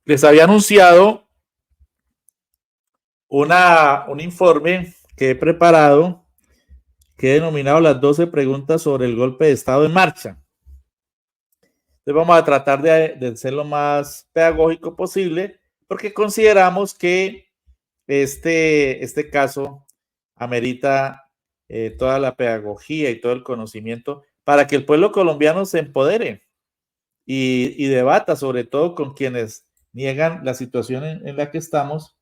Les había anunciado un informe que he preparado que he denominado las 12 preguntas sobre el golpe de Estado en marcha. Entonces vamos a tratar de ser lo más pedagógico posible porque consideramos que este caso amerita toda la pedagogía y todo el conocimiento para que el pueblo colombiano se empodere y debata, sobre todo con quienes niegan la situación en la que estamos,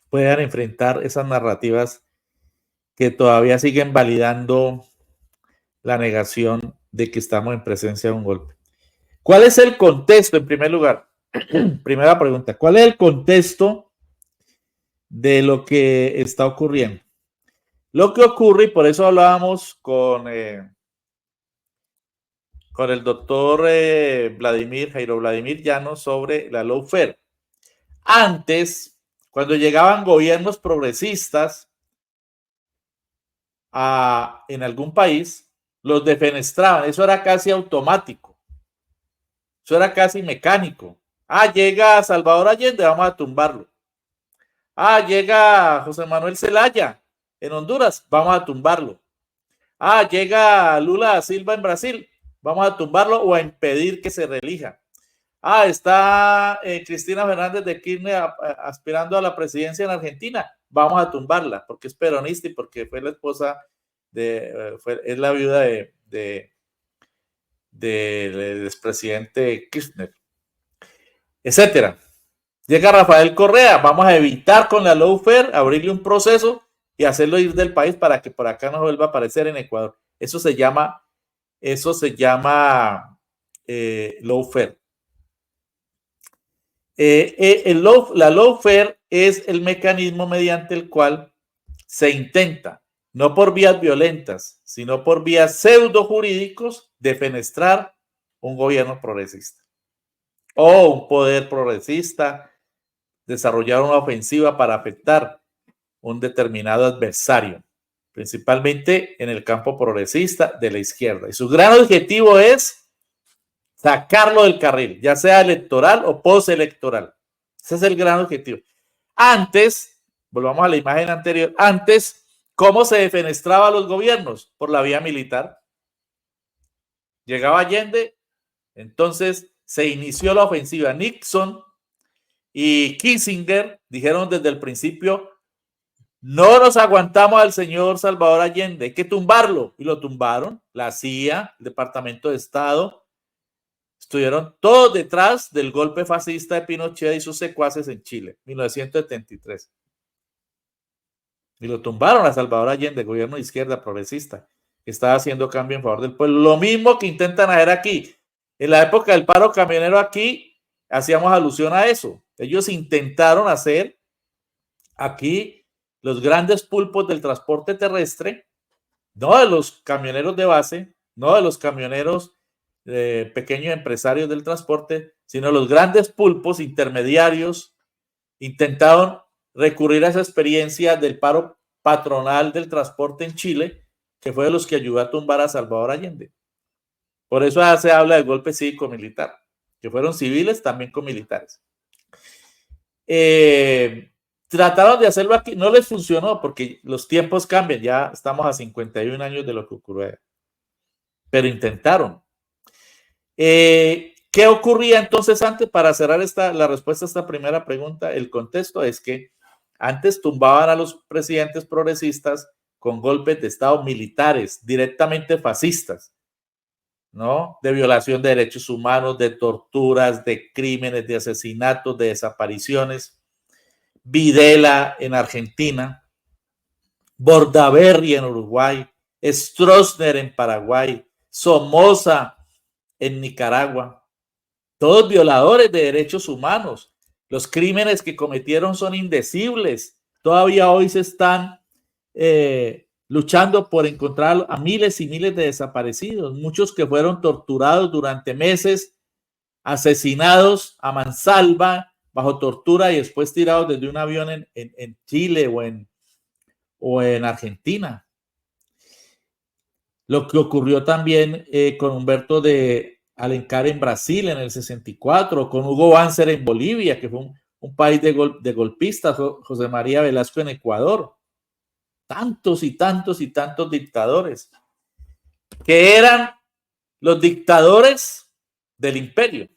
puedan enfrentar esas narrativas que todavía siguen validando la negación de que estamos en presencia de un golpe. ¿Cuál es el contexto, en primer lugar? Primera pregunta, ¿cuál es el contexto de lo que está ocurriendo? Lo que ocurre, y por eso hablábamos con el doctor Jairo Vladimir Llanos sobre la lawfare. Antes, cuando llegaban gobiernos progresistas en algún país, los defenestraban. Eso era casi automático. Eso era casi mecánico. Llega Salvador Allende, vamos a tumbarlo. Llega José Manuel Zelaya en Honduras, vamos a tumbarlo. Llega Lula da Silva en Brasil, vamos a tumbarlo o a impedir que se reelija. Está Cristina Fernández de Kirchner aspirando a la presidencia en Argentina, vamos a tumbarla porque es peronista y porque fue la esposa es la viuda del expresidente Kirchner, etcétera. Llega Rafael Correa, vamos a evitar con la lawfare, abrirle un proceso y hacerlo ir del país para que por acá no vuelva a aparecer en Ecuador. Eso se llama lawfare. La lawfare es el mecanismo mediante el cual se intenta, no por vías violentas, sino por vías pseudo jurídicos, defenestrar un gobierno progresista o un poder progresista, desarrollar una ofensiva para afectar un determinado adversario, principalmente en el campo progresista de la izquierda. Y su gran objetivo es sacarlo del carril, ya sea electoral o postelectoral. Ese es el gran objetivo. Antes, volvamos a la imagen anterior, antes, ¿cómo se defenestraba a los gobiernos? Por la vía militar. Llegaba Allende, entonces se inició la ofensiva. Nixon y Kissinger dijeron desde el principio: no nos aguantamos al señor Salvador Allende, hay que tumbarlo. Y lo tumbaron. La CIA, el Departamento de Estado, estuvieron todos detrás del golpe fascista de Pinochet y sus secuaces en Chile, 1973. Y lo tumbaron a Salvador Allende, gobierno de izquierda progresista, que estaba haciendo cambio en favor del pueblo. Lo mismo que intentan hacer aquí. En la época del paro camionero aquí, hacíamos alusión a eso. Ellos intentaron hacer aquí los grandes pulpos del transporte terrestre, no de los camioneros de base, no de los camioneros pequeños empresarios del transporte, sino los grandes pulpos intermediarios. Intentaron recurrir a esa experiencia del paro patronal del transporte en Chile, que fue de los que ayudó a tumbar a Salvador Allende. Por eso se habla del golpe cívico-militar, que fueron civiles también con militares. Trataron de hacerlo aquí, no les funcionó porque los tiempos cambian, ya estamos a 51 años de lo que ocurrió, pero intentaron. ¿Qué ocurría entonces antes? Para cerrar la respuesta a esta primera pregunta, el contexto es que antes tumbaban a los presidentes progresistas con golpes de Estado militares, directamente fascistas, ¿no? De violación de derechos humanos, de torturas, de crímenes, de asesinatos, de desapariciones. Videla en Argentina, Bordaberry en Uruguay, Stroessner en Paraguay, Somoza en Nicaragua, todos violadores de derechos humanos. Los crímenes que cometieron son indecibles. Todavía hoy se están luchando por encontrar a miles y miles de desaparecidos, muchos que fueron torturados durante meses, asesinados a mansalva, bajo tortura y después tirados desde un avión en Chile o en Argentina. Lo que ocurrió también con Humberto de Alencar en Brasil en el 64, con Hugo Banzer en Bolivia, que fue un país de golpistas, José María Velasco en Ecuador, tantos y tantos y tantos dictadores, que eran los dictadores del imperio.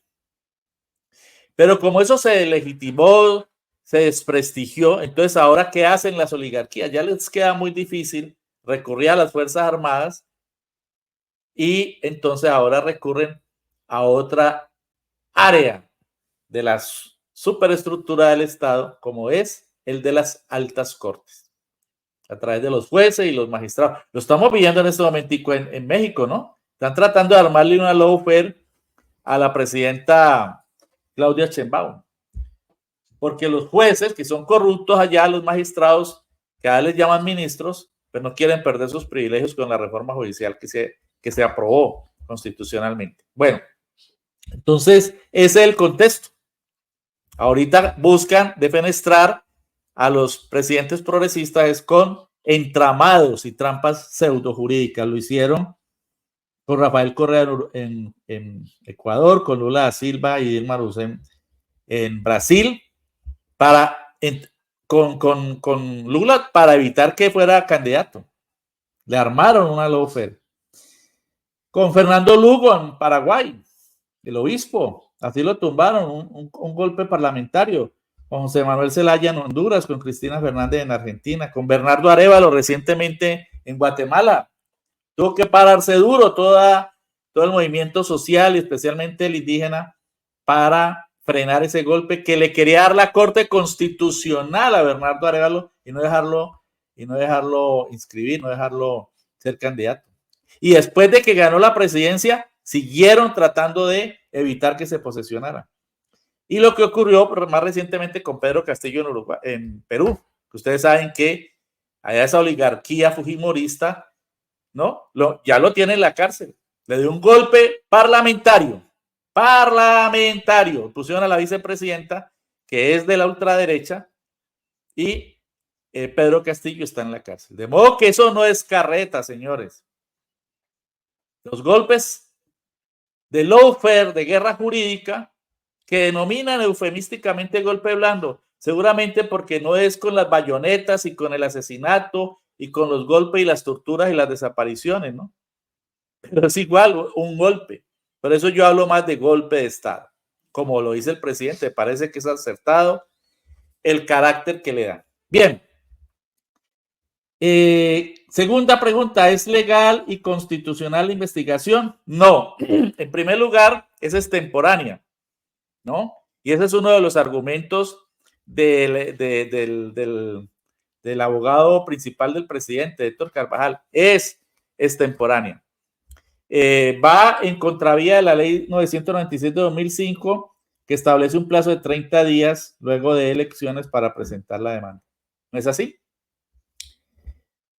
Pero como eso se legitimó, se desprestigió, entonces ahora ¿qué hacen las oligarquías? Ya les queda muy difícil recurrir a las Fuerzas Armadas y entonces ahora recurren a otra área de la superestructura del Estado, como es el de las altas cortes, a través de los jueces y los magistrados. Lo estamos viendo en este momentico en México, ¿no? Están tratando de armarle una lawfare a la presidenta Claudia Sheinbaum, porque los jueces, que son corruptos allá, los magistrados, que a les llaman ministros, pero no quieren perder sus privilegios con la reforma judicial que se aprobó constitucionalmente. Bueno, entonces ese es el contexto. Ahorita buscan defenestrar a los presidentes progresistas con entramados y trampas pseudojurídicas. Lo hicieron con Rafael Correa en Ecuador, con Lula da Silva y Dilma Rousseff en Brasil, con Lula para evitar que fuera candidato. Le armaron una lawfare. Con Fernando Lugo en Paraguay, el obispo, así lo tumbaron, un golpe parlamentario. Con José Manuel Zelaya en Honduras, con Cristina Fernández en Argentina, con Bernardo Arévalo recientemente en Guatemala. Tuvo que pararse duro todo el movimiento social y especialmente el indígena para frenar ese golpe que le quería dar la Corte Constitucional a Bernardo Arévalo y no dejarlo inscribir, no dejarlo ser candidato. Y después de que ganó la presidencia, siguieron tratando de evitar que se posesionara. Y lo que ocurrió más recientemente con Pedro Castillo en Perú, que ustedes saben que allá esa oligarquía fujimorista, ¿no? Ya lo tiene en la cárcel. Le dio un golpe parlamentario. Pusieron a la vicepresidenta, que es de la ultraderecha, y Pedro Castillo está en la cárcel. De modo que eso no es carreta, señores. Los golpes de lawfare, de guerra jurídica, que denominan eufemísticamente golpe blando, seguramente porque no es con las bayonetas y con el asesinato y con los golpes y las torturas y las desapariciones, ¿no? Pero es igual un golpe. Por eso yo hablo más de golpe de Estado. Como lo dice el presidente, parece que es acertado el carácter que le dan. Bien. Segunda pregunta, ¿es legal y constitucional la investigación? No. En primer lugar, esa es extemporánea, ¿no? Y ese es uno de los argumentos del abogado principal del presidente, Héctor Carvajal. Es extemporánea. Va en contravía de la ley 997 de 2005, que establece un plazo de 30 días luego de elecciones para presentar la demanda. ¿No es así?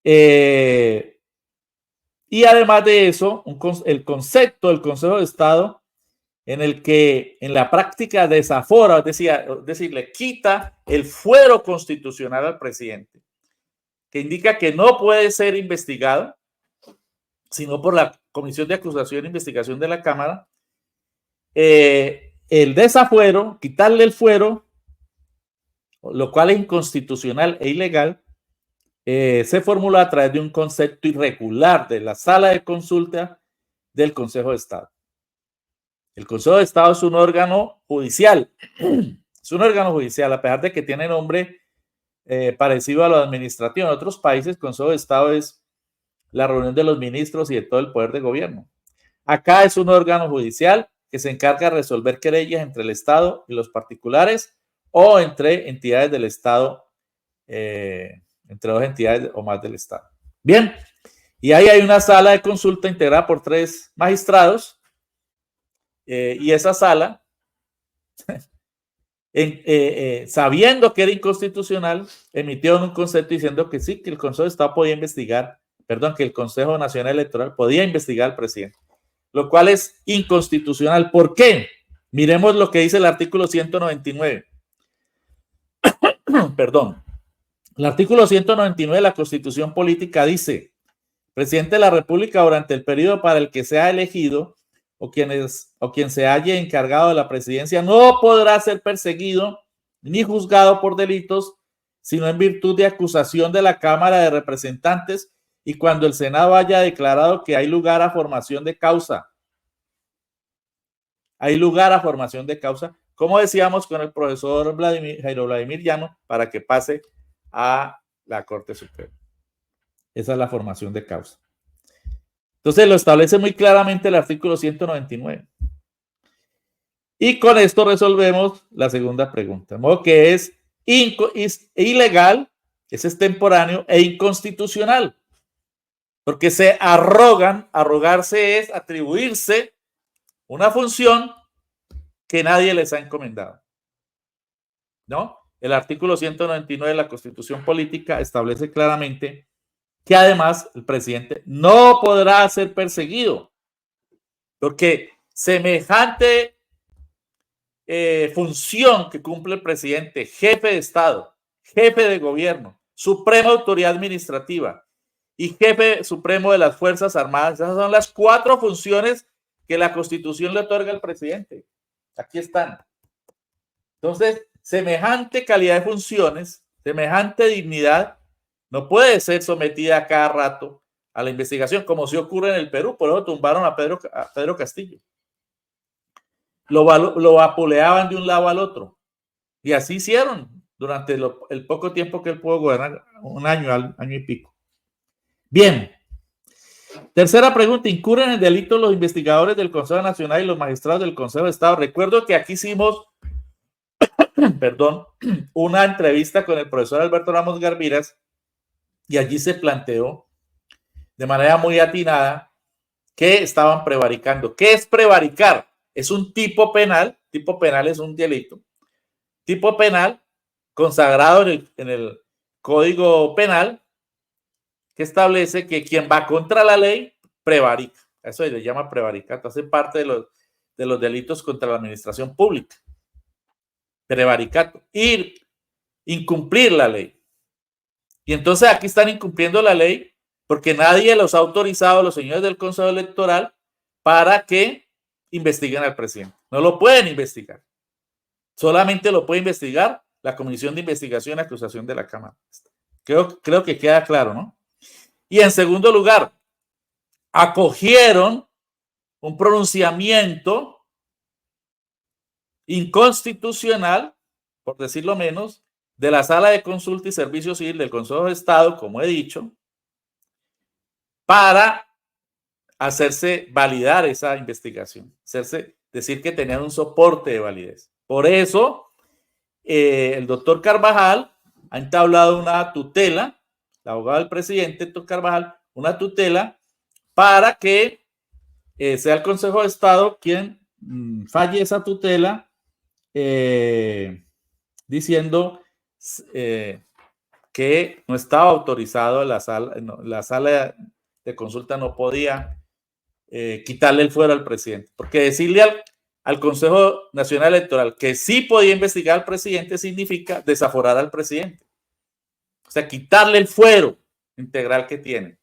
Y además de eso, el concepto del Consejo de Estado, en el que en la práctica desafora, es decir, le quita el fuero constitucional al presidente, que indica que no puede ser investigado, sino por la Comisión de Acusación e Investigación de la Cámara. El desafuero, quitarle el fuero, lo cual es inconstitucional e ilegal, se formula a través de un concepto irregular de la sala de consulta del Consejo de Estado. El Consejo de Estado es un órgano judicial. Es un órgano judicial, a pesar de que tiene nombre parecido a lo administrativo. En otros países, el Consejo de Estado es la reunión de los ministros y de todo el poder de gobierno. Acá es un órgano judicial que se encarga de resolver querellas entre el Estado y los particulares o entre entidades del Estado, entre dos entidades o más del Estado. Bien, y ahí hay una sala de consulta integrada por 3 magistrados y esa sala, sabiendo que era inconstitucional, emitió un concepto diciendo que sí, que el Consejo de Estado podía investigar, que el Consejo Nacional Electoral podía investigar al presidente, lo cual es inconstitucional. ¿Por qué? Miremos lo que dice el artículo 199. Perdón. El artículo 199 de la Constitución Política dice: presidente de la República durante el periodo para el que sea elegido o quien se halle encargado de la presidencia no podrá ser perseguido ni juzgado por delitos, sino en virtud de acusación de la Cámara de Representantes y cuando el Senado haya declarado que hay lugar a formación de causa. Hay lugar a formación de causa, como decíamos con el profesor Jairo Vladimir Llano, para que pase a la Corte Suprema. Esa es la formación de causa. Entonces lo establece muy claramente el artículo 199. Y con esto resolvemos la segunda pregunta, de modo que es ilegal, ese es extemporáneo e inconstitucional, porque se arrogarse es atribuirse una función que nadie les ha encomendado, ¿no? El artículo 199 de la Constitución Política establece claramente que además el presidente no podrá ser perseguido, porque semejante función que cumple el presidente, jefe de Estado, jefe de gobierno, suprema autoridad administrativa y jefe supremo de las Fuerzas Armadas, esas son las 4 funciones que la Constitución le otorga al presidente. Aquí están. Entonces, semejante calidad de funciones, semejante dignidad, no puede ser sometida a cada rato a la investigación, como si ocurre en el Perú. Por eso tumbaron a Pedro Castillo. Lo vapuleaban de un lado al otro. Y así hicieron durante el poco tiempo que él pudo gobernar, un año, año y pico. Bien. Tercera pregunta, ¿incurren en el delito los investigadores del Consejo Nacional y los magistrados del Consejo de Estado? Recuerdo que aquí hicimos una entrevista con el profesor Alberto Ramos Garviras y allí se planteó de manera muy atinada que estaban prevaricando. ¿Qué es prevaricar? Es un tipo penal es un delito, tipo penal consagrado en el Código Penal, que establece que quien va contra la ley prevarica. Eso se le llama prevaricato, hace parte de los delitos contra la administración pública. Prevaricato, incumplir la ley. Y entonces aquí están incumpliendo la ley porque nadie los ha autorizado a los señores del Consejo Electoral para que investiguen al presidente. No lo pueden investigar. Solamente lo puede investigar la Comisión de Investigación y Acusación de la Cámara. Creo que queda claro, ¿no? Y en segundo lugar, acogieron un pronunciamiento inconstitucional, por decirlo menos, de la Sala de Consulta y Servicio Civil del Consejo de Estado, como he dicho, para hacerse validar esa investigación, decir que tenían un soporte de validez. Por eso, el doctor Carvajal ha entablado una tutela, el abogado del presidente, doctor Carvajal, una tutela para que sea el Consejo de Estado quien falle esa tutela, diciendo que no estaba autorizado la sala de consulta no podía quitarle el fuero al presidente, porque decirle al Consejo Nacional Electoral que sí podía investigar al presidente significa desaforar al presidente, o sea, quitarle el fuero integral que tiene.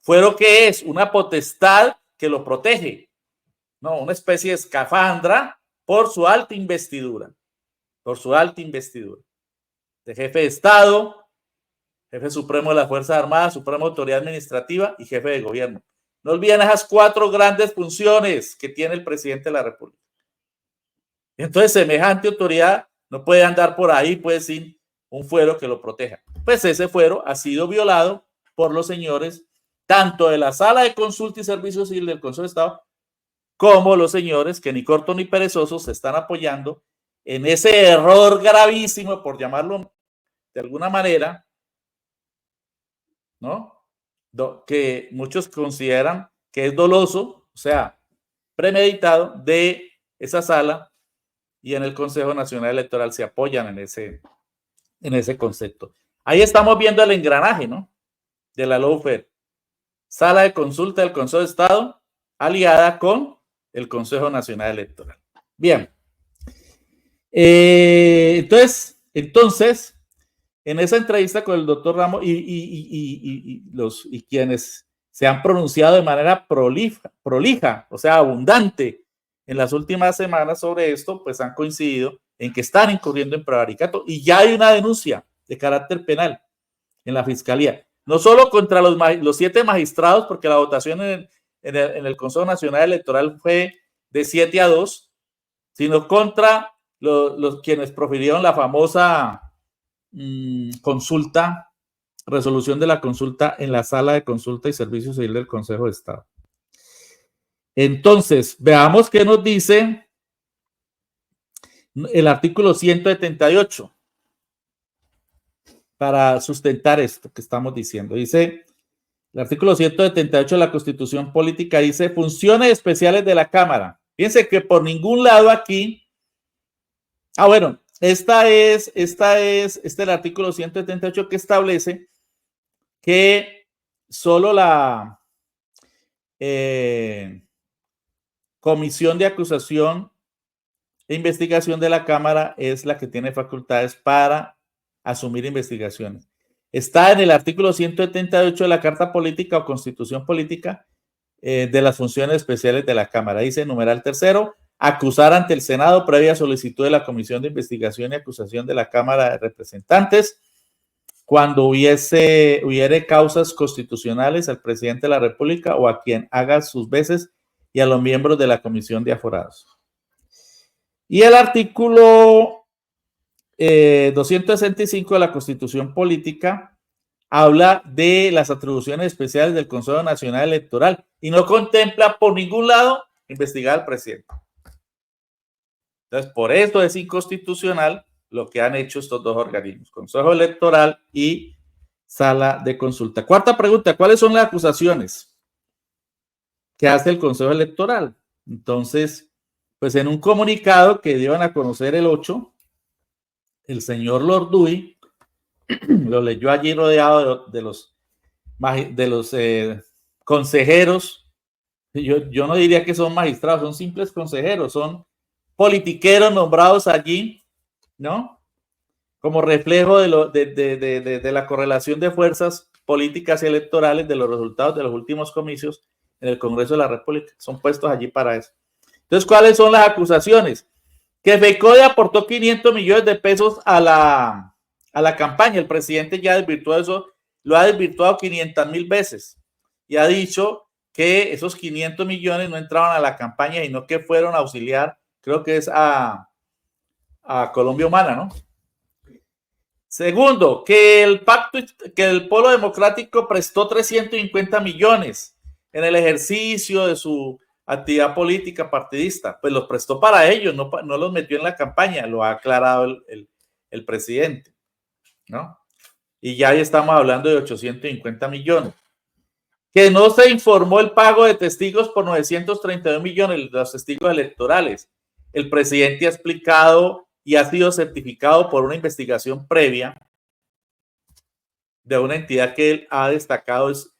Fuero que es una potestad que lo protege, no, una especie de escafandra por su alta investidura, de jefe de Estado, jefe supremo de las Fuerzas Armadas, suprema autoridad administrativa y jefe de gobierno. No olviden esas 4 grandes funciones que tiene el presidente de la República. Entonces, semejante autoridad no puede andar por ahí pues sin un fuero que lo proteja. Pues ese fuero ha sido violado por los señores tanto de la Sala de Consulta y Servicio Civil del Consejo de Estado como los señores que ni corto ni perezosos se están apoyando en ese error gravísimo, por llamarlo de alguna manera, ¿no? Que muchos consideran que es doloso, o sea, premeditado, de esa sala, y en el Consejo Nacional Electoral se apoyan en ese concepto. Ahí estamos viendo el engranaje, ¿no? De la lawfare. Sala de consulta del Consejo de Estado aliada con el Consejo Nacional Electoral. Bien. Entonces, en esa entrevista con el doctor Ramos y quienes se han pronunciado de manera prolija, o sea, abundante en las últimas semanas sobre esto, pues han coincidido en que están incurriendo en prevaricato y ya hay una denuncia de carácter penal en la fiscalía, no solo contra los 7 magistrados, porque la votación en el Consejo Nacional Electoral fue de 7-2, sino contra los quienes profirieron la famosa consulta, resolución de la consulta en la Sala de Consulta y Servicio Civil del Consejo de Estado. Entonces, veamos qué nos dice el artículo 178 para sustentar esto que estamos diciendo. Dice el artículo 178 de la Constitución Política, dice funciones especiales de la Cámara. Fíjense que por ningún lado aquí, bueno, este es el artículo 178 que establece que solo la Comisión de Acusación e Investigación de la Cámara es la que tiene facultades para asumir investigaciones. Está en el artículo 178 de la Carta Política o Constitución Política de las funciones especiales de la Cámara. Dice, numeral tercero, acusar ante el Senado previa solicitud de la Comisión de Investigación y Acusación de la Cámara de Representantes cuando hubiere causas constitucionales al presidente de la República o a quien haga sus veces y a los miembros de la Comisión de Aforados. Y el artículo 265 de la Constitución Política habla de las atribuciones especiales del Consejo Nacional Electoral y no contempla por ningún lado investigar al presidente. Entonces, por eso es inconstitucional lo que han hecho estos dos organismos, Consejo Electoral y Sala de Consulta. Cuarta pregunta, ¿cuáles son las acusaciones que hace el Consejo Electoral? Entonces, pues en un comunicado que dieron a conocer el 8, el señor Lord Dewey lo leyó allí rodeado de los consejeros. Yo no diría que son magistrados, son simples consejeros, son politiqueros nombrados allí, ¿no? Como reflejo de la correlación de fuerzas políticas y electorales de los resultados de los últimos comicios en el Congreso de la República. Son puestos allí para eso. Entonces, ¿cuáles son las acusaciones? Que FECODE aportó 500 millones de pesos a la campaña. El presidente ya desvirtuó eso, lo ha desvirtuado 500,000 veces y ha dicho que esos 500 millones no entraban a la campaña, sino que fueron a auxiliar, creo que es a Colombia Humana, ¿no? Segundo, que el Polo Democrático prestó 350 millones en el ejercicio de su actividad política partidista, pues los prestó para ellos, no los metió en la campaña, lo ha aclarado el presidente, ¿no? Y ya ahí estamos hablando de 850 millones. Que no se informó el pago de testigos por 932 millones, los testigos electorales. El presidente ha explicado y ha sido certificado por una investigación previa de una entidad que él ha destacado, es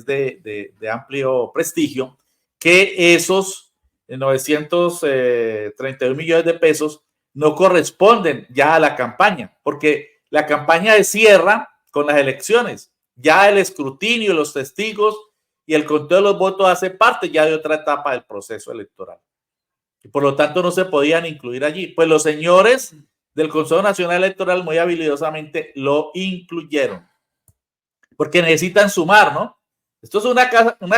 de amplio prestigio, que esos 932 millones de pesos no corresponden ya a la campaña, porque la campaña se cierra con las elecciones. Ya el escrutinio, los testigos y el conteo de los votos hace parte ya de otra etapa del proceso electoral. Y por lo tanto no se podían incluir allí. Pues los señores del Consejo Nacional Electoral muy habilidosamente lo incluyeron. Porque necesitan sumar, ¿no? Esto es una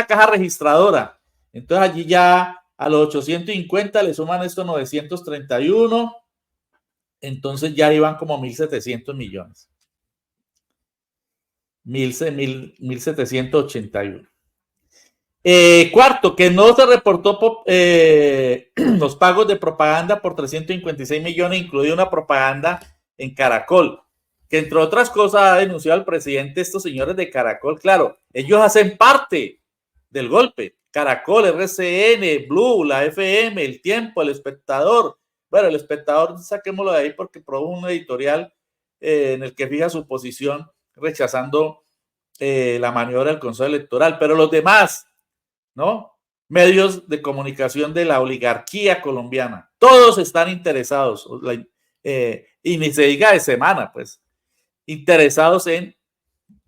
caja registradora. Entonces allí ya a los 850 le suman estos 931. Entonces ya iban como 1.700 millones. 1.781. Cuarto, que no se reportó los pagos de propaganda por 356 millones, incluida una propaganda en Caracol, que entre otras cosas ha denunciado al presidente estos señores de Caracol. Claro, ellos hacen parte del golpe. Caracol, RCN, Blue, la FM, El Tiempo, El Espectador. Bueno, El Espectador saquémoslo de ahí porque produjo un editorial en el que fija su posición rechazando la maniobra del Consejo Electoral, pero los demás, ¿no? Medios de comunicación de la oligarquía colombiana, todos están interesados, y ni se diga de semana, pues, interesados en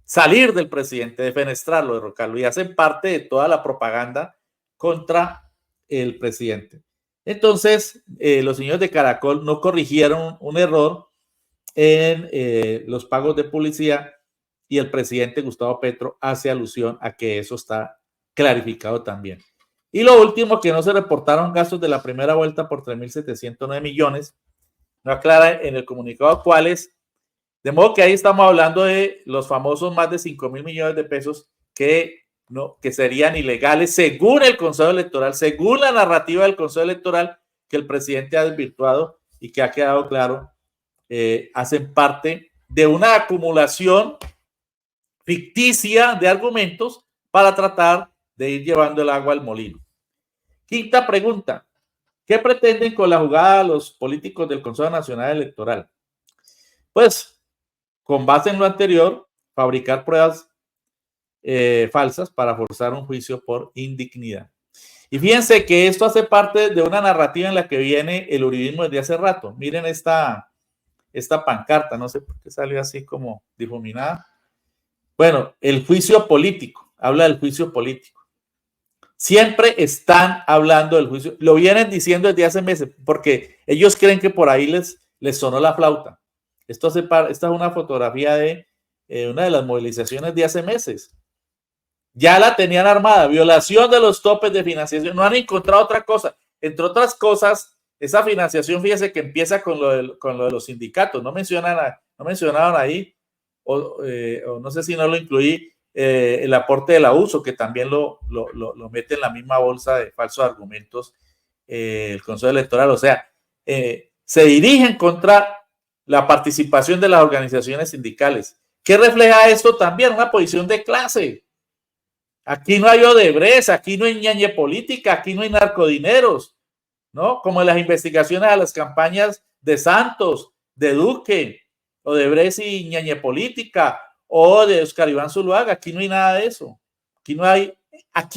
salir del presidente, defenestrarlo, derrocarlo, y hacen parte de toda la propaganda contra el presidente. Entonces, los señores de Caracol no corrigieron un error en los pagos de publicidad y el presidente Gustavo Petro hace alusión a que eso está clarificado también. Y lo último, que no se reportaron gastos de la primera vuelta por 3.709 millones. No aclara en el comunicado cuáles. De modo que ahí estamos hablando de los famosos más de 5.000 millones de pesos que serían ilegales según el Consejo Electoral, según la narrativa del Consejo Electoral que el presidente ha desvirtuado y que ha quedado claro, hacen parte de una acumulación ficticia de argumentos para tratar de ir llevando el agua al molino. Quinta pregunta. ¿Qué pretenden con la jugada los políticos del Consejo Nacional Electoral? Pues, con base en lo anterior, fabricar pruebas falsas para forzar un juicio por indignidad. Y fíjense que esto hace parte de una narrativa en la que viene el uribismo desde hace rato. Miren esta pancarta, no sé por qué salió así como difuminada. Bueno, el juicio político, habla del juicio político. Siempre están hablando del juicio, lo vienen diciendo desde hace meses, porque ellos creen que por ahí les sonó la flauta. Esta es una fotografía de una de las movilizaciones de hace meses. Ya la tenían armada, violación de los topes de financiación, no han encontrado otra cosa. Entre otras cosas, esa financiación, fíjese que empieza con lo de los sindicatos, no mencionaron ahí, o no sé si no lo incluí, el aporte del abuso, que también lo mete en la misma bolsa de falsos argumentos el Consejo Electoral. O sea, se dirigen contra la participación de las organizaciones sindicales. ¿Qué refleja esto también? Una posición de clase. Aquí no hay Odebrecht, aquí no hay ñañe política, aquí no hay narcodineros, ¿no? Como en las investigaciones a las campañas de Santos, de Duque, Odebrecht y ñañe política, o de Oscar Iván Zuluaga. Aquí no hay nada de eso. Aquí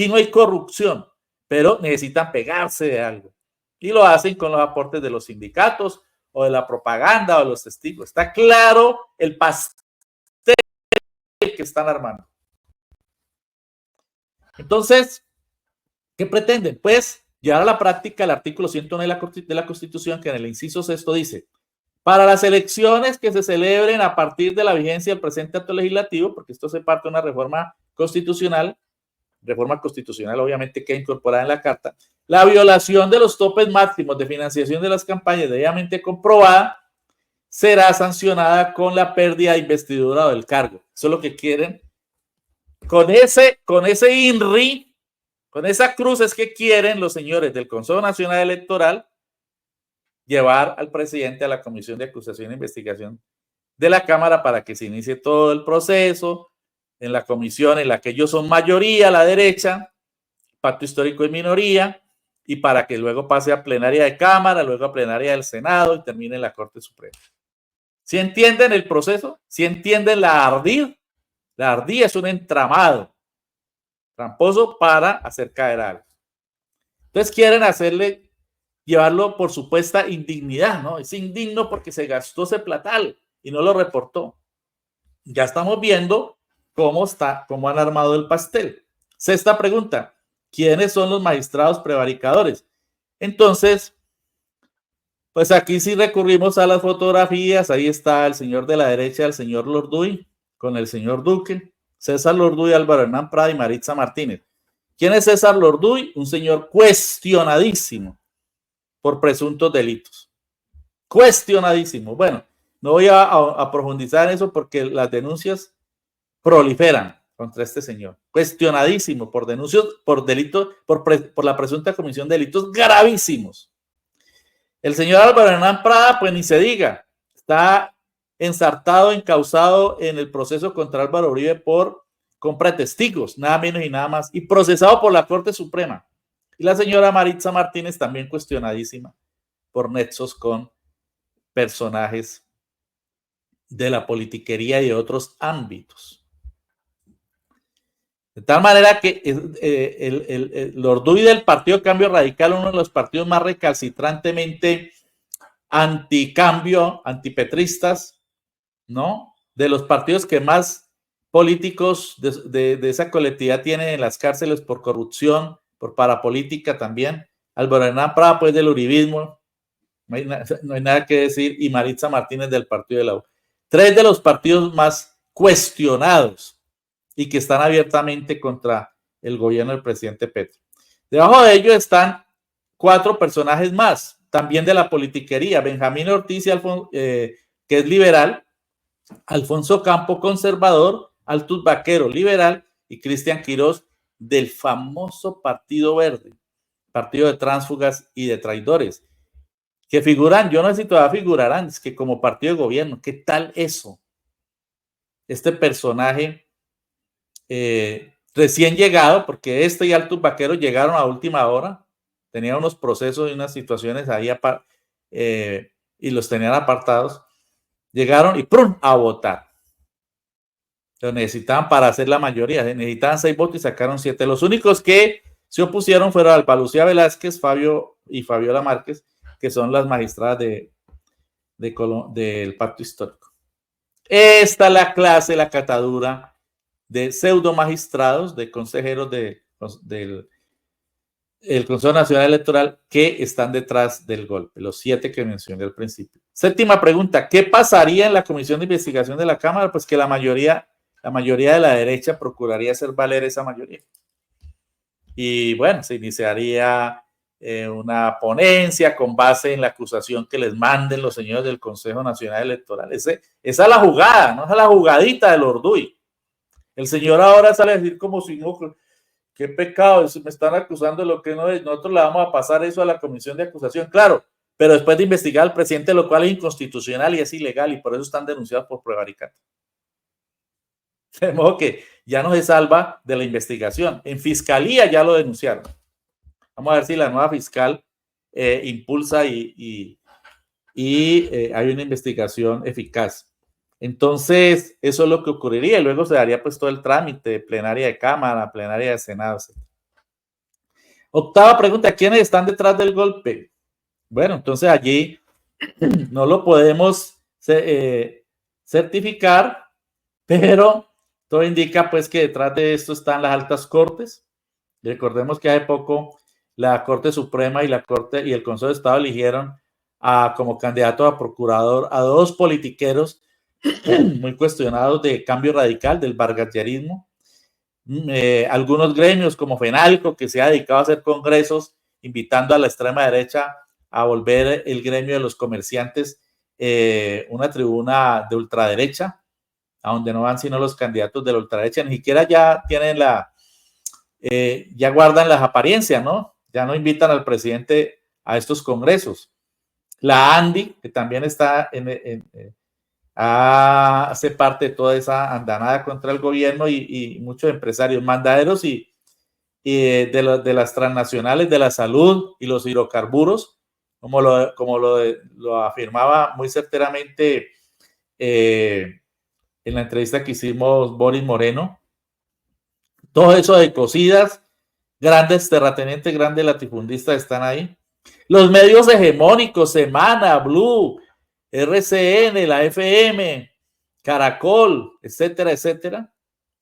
no hay corrupción, pero necesitan pegarse de algo. Y lo hacen con los aportes de los sindicatos o de la propaganda o de los testigos. Está claro el pastel que están armando. Entonces, ¿qué pretenden? Pues llevar a la práctica el artículo 109 de la Constitución, que en el inciso sexto dice: para las elecciones que se celebren a partir de la vigencia del presente acto legislativo, porque esto se parte de una reforma constitucional obviamente queda incorporada en la Carta, la violación de los topes máximos de financiación de las campañas debidamente comprobada será sancionada con la pérdida de investidura o del cargo. Eso es lo que quieren. Con ese INRI, con esa cruz es que quieren los señores del Consejo Nacional Electoral llevar al presidente a la Comisión de Acusación e Investigación de la Cámara para que se inicie todo el proceso en la comisión en la que ellos son mayoría, la derecha, pacto histórico de minoría, y para que luego pase a plenaria de Cámara, luego a plenaria del Senado y termine en la Corte Suprema. ¿Sí entienden el proceso? ¿Sí entienden la ardid? La ardid es un entramado tramposo para hacer caer algo. Entonces quieren llevarlo por supuesta indignidad, ¿no? Es indigno porque se gastó ese platal y no lo reportó. Ya estamos viendo cómo han armado el pastel. Sexta pregunta: ¿quiénes son los magistrados prevaricadores? Entonces, pues aquí sí recurrimos a las fotografías. Ahí está el señor de la derecha, el señor Lorduy, con el señor Duque, César Lorduy, Álvaro Hernán Prada y Maritza Martínez. ¿Quién es César Lorduy? Un señor cuestionadísimo por presuntos delitos. Cuestionadísimo. Bueno, no voy a profundizar en eso porque las denuncias proliferan contra este señor. Cuestionadísimo por denuncias, por delitos, por la presunta comisión de delitos gravísimos. El señor Álvaro Hernán Prada, pues ni se diga, está ensartado, encausado en el proceso contra Álvaro Uribe por compra de testigos, nada menos y nada más, y procesado por la Corte Suprema. Y la señora Maritza Martínez, también cuestionadísima por nexos con personajes de la politiquería y de otros ámbitos. De tal manera que el Lorduy del Partido Cambio Radical, uno de los partidos más recalcitrantemente anticambio, antipetristas, ¿no? De los partidos que más políticos de esa colectividad tienen en las cárceles por corrupción, por parapolítica también. Álvaro Hernán Prada, pues del uribismo, no hay nada que decir, y Maritza Martínez del partido de la U. Tres de los partidos más cuestionados y que están abiertamente contra el gobierno del presidente Petro. Debajo de ellos están 4 personajes más, también de la politiquería: Benjamín Ortiz, que es liberal; Alfonso Campo, conservador; Altus Vaquero, liberal; y Cristian Quirós, del famoso Partido Verde, partido de tránsfugas y de traidores, que figuran, yo no sé si todavía figurarán, es que como partido de gobierno. ¿Qué tal eso? Este personaje recién llegado, porque y Altus Vaquero llegaron a última hora, tenían unos procesos y unas situaciones ahí y los tenían apartados, llegaron y ¡prum!, a votar. Lo necesitaban para hacer la mayoría, necesitaban 6 votos y sacaron 7. Los únicos que se opusieron fueron Alba Lucía Velázquez, Fabio y Fabiola Márquez, que son las magistradas del Pacto Histórico. Esta es la clase, la catadura de pseudo magistrados, de consejeros del Consejo Nacional Electoral que están detrás del golpe, los 7 que mencioné al principio. Séptima pregunta: ¿qué pasaría en la comisión de investigación de la Cámara? Pues que la mayoría de la derecha procuraría hacer valer esa mayoría. Y bueno, se iniciaría una ponencia con base en la acusación que les manden los señores del Consejo Nacional Electoral. Esa es la jugada, no es la jugadita del Orduy. El señor ahora sale a decir como si no, qué pecado, me están acusando de lo que no es, nosotros le vamos a pasar eso a la comisión de acusación, claro, pero después de investigar al presidente, lo cual es inconstitucional y es ilegal, y por eso están denunciados por prevaricato. De modo que ya no se salva de la investigación. En fiscalía ya lo denunciaron. Vamos a ver si la nueva fiscal impulsa y hay una investigación eficaz. Entonces, eso es lo que ocurriría, y luego se daría pues todo el trámite, plenaria de Cámara, plenaria de Senado, etc. Octava pregunta: ¿quiénes están detrás del golpe? Bueno, entonces allí no lo podemos certificar, pero todo indica pues que detrás de esto están las altas cortes. Recordemos que hace poco la Corte Suprema y el Consejo de Estado eligieron como candidato a procurador a 2 politiqueros muy cuestionados de cambio radical, del vargallerismo. Algunos gremios como FENALCO, que se ha dedicado a hacer congresos invitando a la extrema derecha a volver el gremio de los comerciantes una tribuna de ultraderecha, a donde no van sino los candidatos de la ultraderecha. Ni siquiera ya tienen ya guardan las apariencias, ¿no? Ya no invitan al presidente a estos congresos. La ANDI, que también está hace parte de toda esa andanada contra el gobierno, y muchos empresarios mandaderos y de las transnacionales de la salud y los hidrocarburos, como lo afirmaba muy certeramente en la entrevista que hicimos Boris Moreno. Todo eso de cocidas, grandes terratenientes, grandes latifundistas están ahí. Los medios hegemónicos, Semana, Blue, RCN, la FM, Caracol, etcétera, etcétera,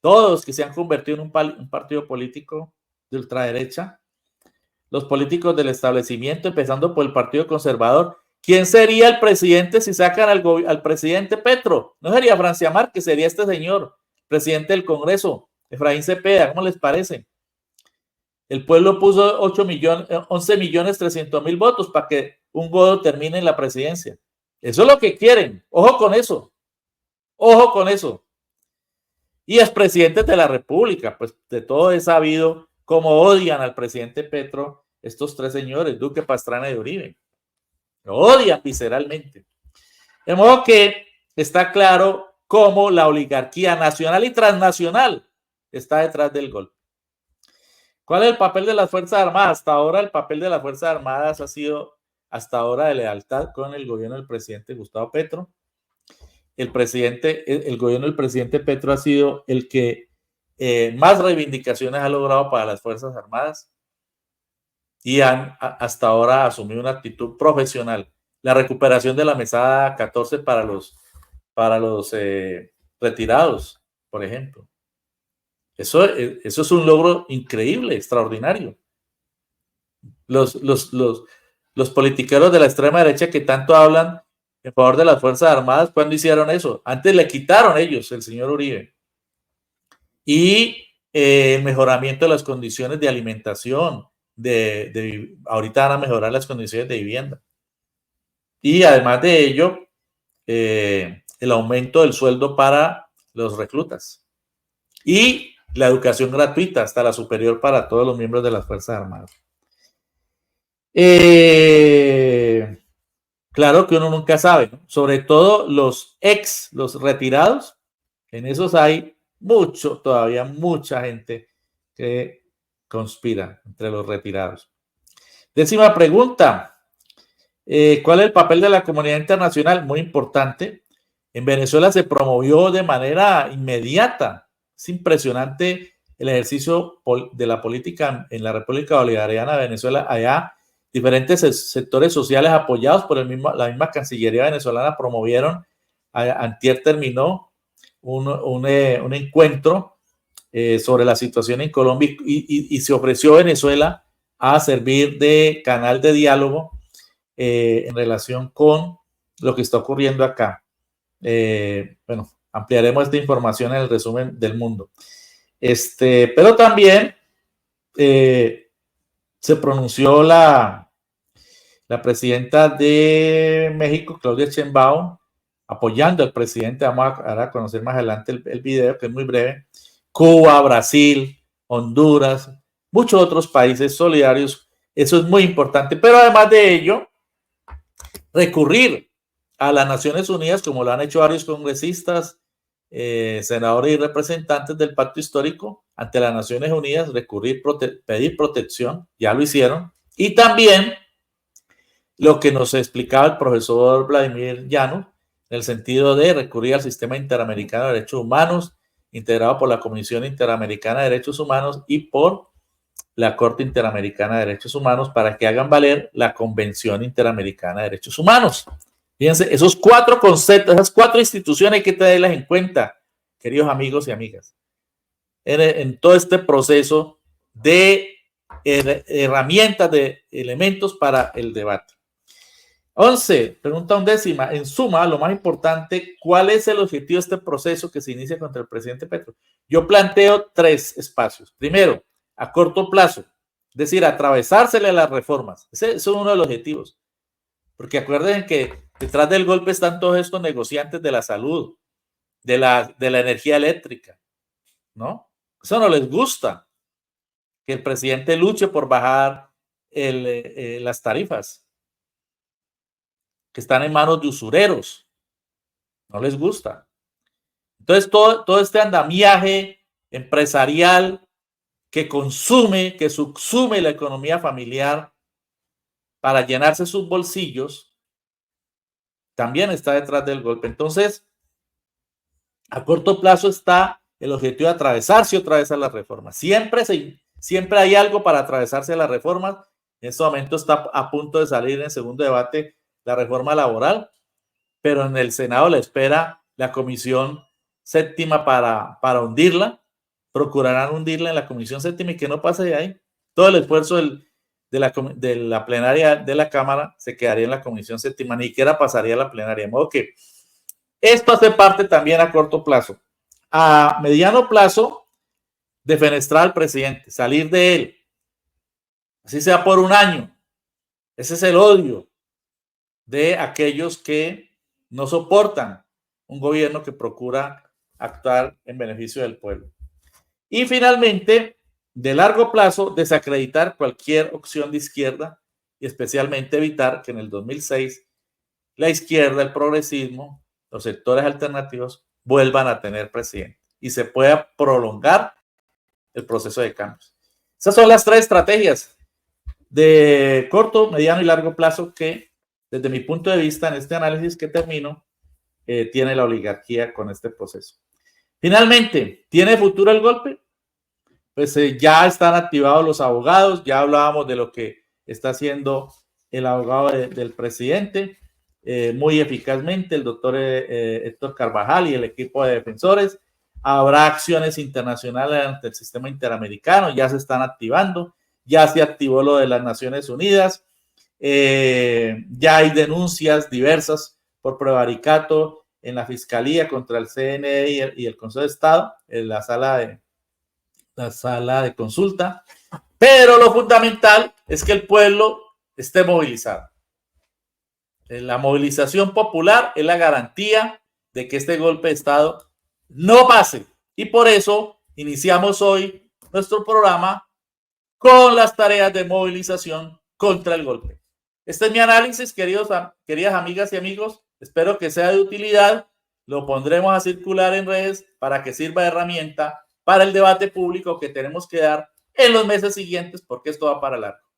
todos que se han convertido en un partido político de ultraderecha. Los políticos del establecimiento, empezando por el Partido Conservador. ¿Quién sería el presidente si sacan al presidente Petro? No sería Francia Márquez, sería este señor, presidente del Congreso, Efraín Cepeda. ¿Cómo les parece? El pueblo puso 11.300.000 votos para que un godo termine en la presidencia. Eso es lo que quieren. Ojo con eso. Ojo con eso. Y expresidentes de la República, pues de todo es sabido cómo odian al presidente Petro estos 3 señores, Duque, Pastrana y Uribe. Lo odian visceralmente. De modo que está claro cómo la oligarquía nacional y transnacional está detrás del golpe. ¿Cuál es el papel de las Fuerzas Armadas? Hasta ahora el papel de las Fuerzas Armadas ha sido hasta ahora de lealtad con el gobierno del presidente Gustavo Petro. El gobierno del presidente Petro ha sido el que más reivindicaciones ha logrado para las Fuerzas Armadas, y han hasta ahora asumido una actitud profesional. La recuperación de la mesada 14 para los retirados, por ejemplo. Eso es un logro increíble, extraordinario. Los politiqueros de la extrema derecha que tanto hablan en favor de las Fuerzas Armadas, ¿cuándo hicieron eso? Antes le quitaron ellos, el señor Uribe. Y el mejoramiento de las condiciones de alimentación, ahorita van a mejorar las condiciones de vivienda. Y además de ello, el aumento del sueldo para los reclutas. Y la educación gratuita hasta la superior para todos los miembros de las Fuerzas Armadas. Claro que uno nunca sabe, ¿no? Sobre todo los retirados, en esos hay todavía mucha gente que conspira entre los retirados. 10ª pregunta, ¿cuál es el papel de la comunidad internacional? Muy importante. En Venezuela se promovió de manera inmediata. Es impresionante el ejercicio de la política en la República Bolivariana de Venezuela. Allá diferentes sectores sociales apoyados por la misma Cancillería venezolana promovieron, antier terminó un encuentro sobre la situación en Colombia y se ofreció Venezuela a servir de canal de diálogo en relación con lo que está ocurriendo acá. Bueno, ampliaremos esta información en el resumen del mundo. Pero también se pronunció la presidenta de México, Claudia Sheinbaum, apoyando al presidente. Vamos a conocer más adelante el video, que es muy breve. Cuba, Brasil, Honduras, muchos otros países solidarios. Eso es muy importante. Pero además de ello, recurrir a las Naciones Unidas, como lo han hecho varios congresistas, senadores y representantes del Pacto Histórico, ante las Naciones Unidas, pedir protección, ya lo hicieron. Y también lo que nos explicaba el profesor Vladimir Llano, en el sentido de recurrir al Sistema Interamericano de Derechos Humanos, integrado por la Comisión Interamericana de Derechos Humanos y por la Corte Interamericana de Derechos Humanos, para que hagan valer la Convención Interamericana de Derechos Humanos. Fíjense, esos 4 conceptos, esas 4 instituciones hay que tenerlas en cuenta, queridos amigos y amigas, en todo este proceso de herramientas, de elementos para el debate. 11, pregunta 11ª. En suma, lo más importante, ¿cuál es el objetivo de este proceso que se inicia contra el presidente Petro? Yo planteo 3 espacios. Primero, a corto plazo, es decir, atravesársele las reformas. Ese es uno de los objetivos. Porque acuérdense que detrás del golpe están todos estos negociantes de la salud, de la energía eléctrica, ¿no? Eso no les gusta, que el presidente luche por bajar las tarifas, que están en manos de usureros. No les gusta. Entonces, todo este andamiaje empresarial que subsume la economía familiar para llenarse sus bolsillos, también está detrás del golpe. Entonces, a corto plazo está el objetivo de atravesarse otra vez a las reformas. Siempre hay algo para atravesarse a las reformas. En este momento está a punto de salir en segundo debate la reforma laboral, pero en el Senado le espera la Comisión Séptima para hundirla. Procurarán hundirla en la Comisión Séptima y que no pase de ahí. Todo el esfuerzo de la plenaria de la Cámara se quedaría en la Comisión Séptima, ni siquiera pasaría a la plenaria. De modo que esto hace parte también a corto plazo. A mediano plazo, defenestrar al presidente, salir de él, así sea por un año. Ese es el odio de aquellos que no soportan un gobierno que procura actuar en beneficio del pueblo. Y finalmente, de largo plazo, desacreditar cualquier opción de izquierda y especialmente evitar que en el 2006 la izquierda, el progresismo, los sectores alternativos vuelvan a tener presidente y se pueda prolongar el proceso de cambios. Esas son las 3 estrategias de corto, mediano y largo plazo que, desde mi punto de vista, en este análisis que termino, tiene la oligarquía con este proceso. Finalmente, ¿tiene futuro el golpe? Pues ya están activados los abogados, ya hablábamos de lo que está haciendo el abogado del presidente, muy eficazmente, el doctor Héctor Carvajal y el equipo de defensores. habrá acciones internacionales ante el sistema interamericano, ya se están activando, ya se activó lo de las Naciones Unidas, ya hay denuncias diversas por prevaricato en la Fiscalía contra el CNE y el Consejo de Estado, en la sala de consulta, pero lo fundamental es que el pueblo esté movilizado. La movilización popular es la garantía de que este golpe de Estado no pase. Y por eso iniciamos hoy nuestro programa con las tareas de movilización contra el golpe. Este es mi análisis, queridas amigas y amigos. Espero que sea de utilidad. Lo pondremos a circular en redes para que sirva de herramienta para el debate público que tenemos que dar en los meses siguientes, porque esto va para largo.